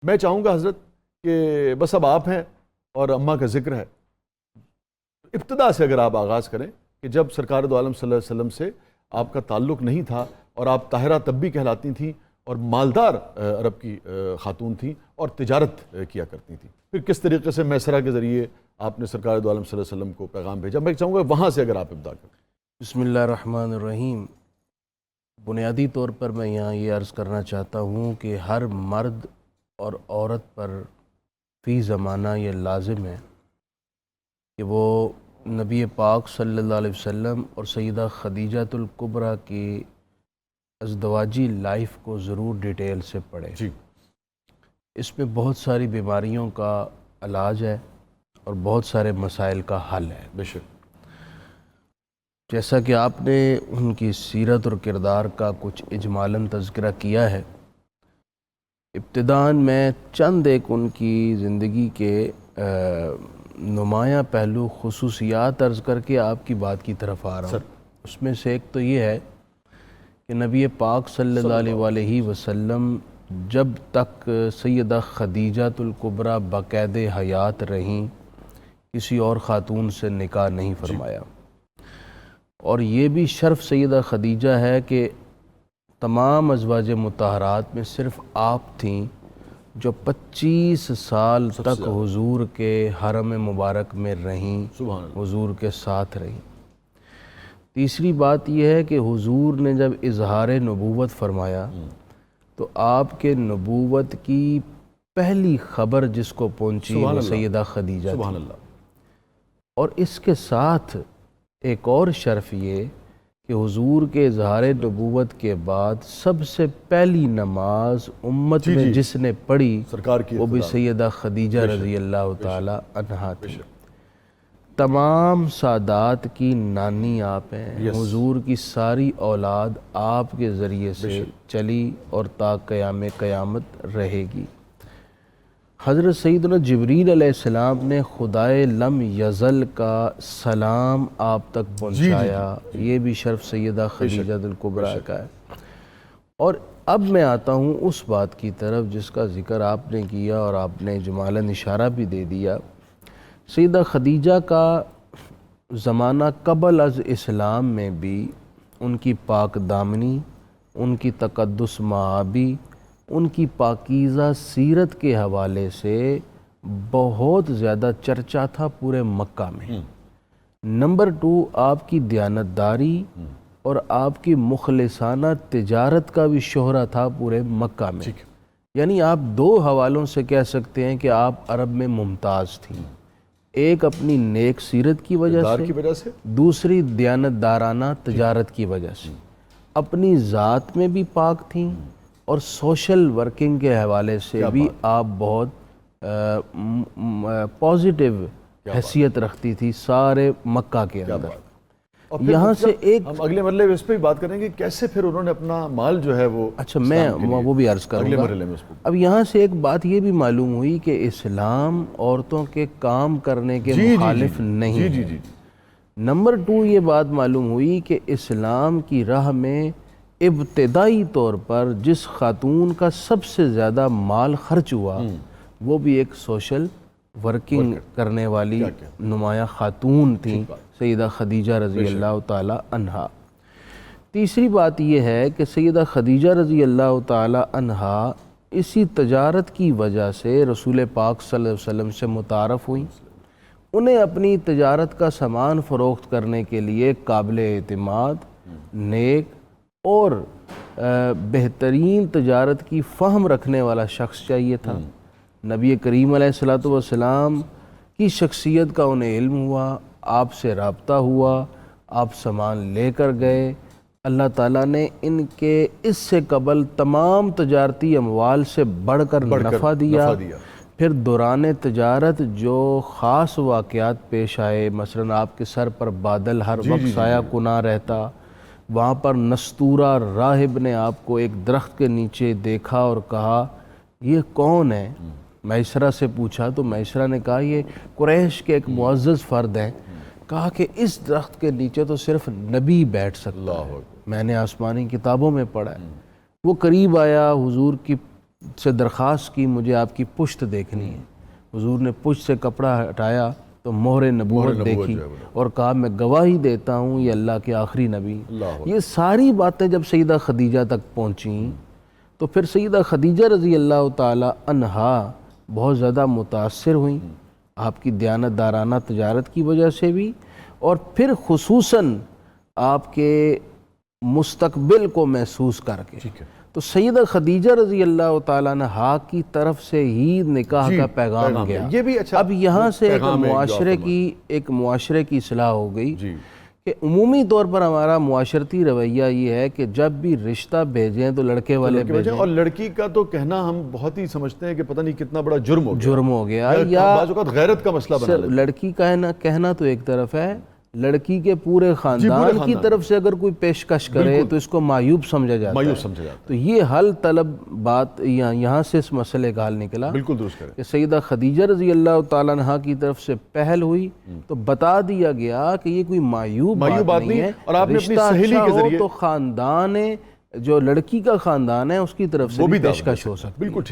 میں چاہوں گا حضرت کہ بس اب آپ ہیں اور اماں کا ذکر ہے، ابتدا سے اگر آپ آغاز کریں کہ جب سرکار دو عالم صلی اللہ علیہ وسلم سے آپ کا تعلق نہیں تھا اور آپ طاہرہ تب بھی کہلاتی تھیں اور مالدار عرب کی خاتون تھیں اور تجارت کیا کرتی تھیں، پھر کس طریقے سے میسرہ کے ذریعے آپ نے سرکار دو عالم صلی اللہ علیہ وسلم کو پیغام بھیجا، میں چاہوں گا وہاں سے اگر آپ ابتدا کریں۔ بسم اللہ الرحمن الرحیم۔ بنیادی طور پر میں یہاں یہ عرض کرنا چاہتا ہوں کہ ہر مرد اور عورت پر فی زمانہ یہ لازم ہے کہ وہ نبی پاک صلی اللہ علیہ وسلم اور سیدہ خدیجۃ الکبریٰ کی ازدواجی لائف کو ضرور ڈیٹیل سے پڑھے۔ جی، اس میں بہت ساری بیماریوں کا علاج ہے اور بہت سارے مسائل کا حل ہے۔ بے شک۔ جیسا کہ آپ نے ان کی سیرت اور کردار کا کچھ اجمالاً تذکرہ کیا ہے، ابتداً میں چند ایک ان کی زندگی کے نمایاں پہلو خصوصیات عرض کر کے آپ کی بات کی طرف آ رہا ہوں۔ اس میں سے ایک تو یہ ہے کہ نبی پاک صلی اللہ علیہ وسلم جب تک سیدہ خدیجۃ الکبریٰ باقید حیات رہیں کسی اور خاتون سے نکاح نہیں فرمایا، اور یہ بھی شرف سیدہ خدیجہ ہے کہ تمام ازواج مطہرات میں صرف آپ تھیں جو 25 سال تک حضور کے حرم مبارک میں رہیں، حضور کے ساتھ رہیں۔ تیسری بات یہ ہے کہ حضور نے جب اظہار نبوت فرمایا تو آپ کے نبوت کی پہلی خبر جس کو پہنچی وہ سیدہ خدیجہ تھی۔ اور اس کے ساتھ ایک اور شرف یہ کہ حضور کے اظہار نبوت کے بعد سب سے پہلی نماز امت میں جس نے پڑھی وہ بھی سیدہ خدیجہ رضی اللہ تعالی عنہا تھی۔ تمام سادات کی نانی آپ ہیں، حضور کی ساری اولاد آپ کے ذریعے سے چلی اور تا قیام قیامت رہے گی۔ حضرت سیدنا جبریل علیہ السلام نے خدائے لم یزل کا سلام آپ تک پہنچایا، یہ بھی شرف سیدہ خدیجۃ الکبریٰ کا ہے۔ اور اب میں آتا ہوں اس بات کی طرف جس کا ذکر آپ نے کیا اور آپ نے اجمالاً اشارہ بھی دے دیا۔ سیدہ خدیجہ کا زمانہ قبل از اسلام میں بھی ان کی پاک دامنی، ان کی تقدس معابی، ان کی پاکیزہ سیرت کے حوالے سے بہت زیادہ چرچا تھا پورے مکہ میں۔ نمبر 2، آپ کی دیانتداری اور آپ کی مخلصانہ تجارت کا بھی شہرہ تھا پورے مکہ میں۔ یعنی آپ 2 حوالوں سے کہہ سکتے ہیں کہ آپ عرب میں ممتاز تھیں، ایک اپنی نیک سیرت کی وجہ سے، دوسری دیانتدارانہ تجارت کی وجہ سے۔ اپنی ذات میں بھی پاک تھیں اور سوشل ورکنگ کے حوالے سے بھی آپ بہت پازیٹیو حیثیت رکھتی تھی سارے مکہ کے اندر۔ یہاں سے ایک ہم اگلے مرحلے میں اس پہ بھی بات کریں گے کیسے پھر انہوں نے اپنا مال جو ہے وہ، اچھا میں وہ بھی عرض کروں گا۔ اب یہاں سے ایک بات یہ بھی معلوم ہوئی کہ اسلام عورتوں کے کام کرنے کے مخالف نہیں ہے۔ نمبر 2، یہ بات معلوم ہوئی کہ اسلام کی راہ میں ابتدائی طور پر جس خاتون کا سب سے زیادہ مال خرچ ہوا وہ بھی ایک سوشل ورکنگ کرنے والی نمایاں خاتون تھیں، سیدہ خدیجہ رضی اللہ تعالی عنہا۔ تیسری بات یہ ہے کہ سیدہ خدیجہ رضی اللہ تعالی عنہا اسی تجارت کی وجہ سے رسول پاک صلی اللہ علیہ وسلم سے متعارف ہوئیں۔ انہیں اپنی تجارت کا سامان فروخت کرنے کے لیے قابل اعتماد، نیک اور بہترین تجارت کی فہم رکھنے والا شخص چاہیے تھا۔ نبی کریم علیہ السلام کی شخصیت کا انہیں علم ہوا، آپ سے رابطہ ہوا، آپ سامان لے کر گئے۔ اللہ تعالیٰ نے ان کے اس سے قبل تمام تجارتی اموال سے بڑھ کر نفع دیا۔ پھر دوران تجارت جو خاص واقعات پیش آئے، مثلا آپ کے سر پر بادل ہر وقت سایہ کنا رہتا، وہاں پر نستورہ راہب نے آپ کو ایک درخت کے نیچے دیکھا اور کہا یہ کون ہے؟ میسرہ سے پوچھا تو میسرہ نے کہا یہ قریش کے ایک معزز فرد ہیں۔ کہا کہ اس درخت کے نیچے تو صرف نبی بیٹھ سکتا ہے، میں نے آسمانی کتابوں میں پڑھا ہے۔ وہ قریب آیا، حضور کی سے درخواست کی مجھے آپ کی پشت دیکھنی ہے، حضور نے پشت سے کپڑا ہٹایا تو مہر نبوت دیکھی اور کہا میں گواہی دیتا ہوں یہ اللہ کے آخری نبی۔ یہ ساری باتیں جب سیدہ خدیجہ تک پہنچیں تو پھر سیدہ خدیجہ رضی اللہ تعالی عنہا بہت زیادہ متاثر ہوئیں، آپ کی دیانت دارانہ تجارت کی وجہ سے بھی، اور پھر خصوصاً آپ کے مستقبل کو محسوس کر کے۔ تو سیدہ خدیجہ رضی اللہ تعالیٰ عنہا کی طرف سے ہی نکاح کا پیغام گیا۔ یہ بھی اچھا، اب یہاں سے ایک معاشرے کی اصلاح ہو گئی کہ عمومی طور پر ہمارا معاشرتی رویہ یہ ہے کہ جب بھی رشتہ بھیجیں تو لڑکے والے بھیجیں، اور لڑکی کا تو کہنا ہم بہت ہی سمجھتے ہیں کہ پتہ نہیں کتنا بڑا جرم ہو گیا، یا بعض اوقات غیرت کا مسئلہ بنا لیتے۔ لڑکی کا کہنا تو ایک طرف ہے، لڑکی کے پورے خاندان کی طرف سے اگر کوئی پیشکش کرے تو اس کو معیوب سمجھا جاتا ہے۔ تو یہ حل طلب بات یہاں سے اس مسئلے کا حل نکلا، بالکل درست کریں کہ سیدہ خدیجہ رضی اللہ تعالیٰ عنہا کی طرف سے پہل ہوئی تو بتا دیا گیا کہ یہ کوئی معیوب بات نہیں ہے، اور آپ نے اپنی رشتہ سہیلی اچھا کے ہو ذریعے تو خاندان جو لڑکی کا خاندان ہے اس کی طرف سے بھی پیشکش ہو سکتی ہے۔ بالکل ٹھیک۔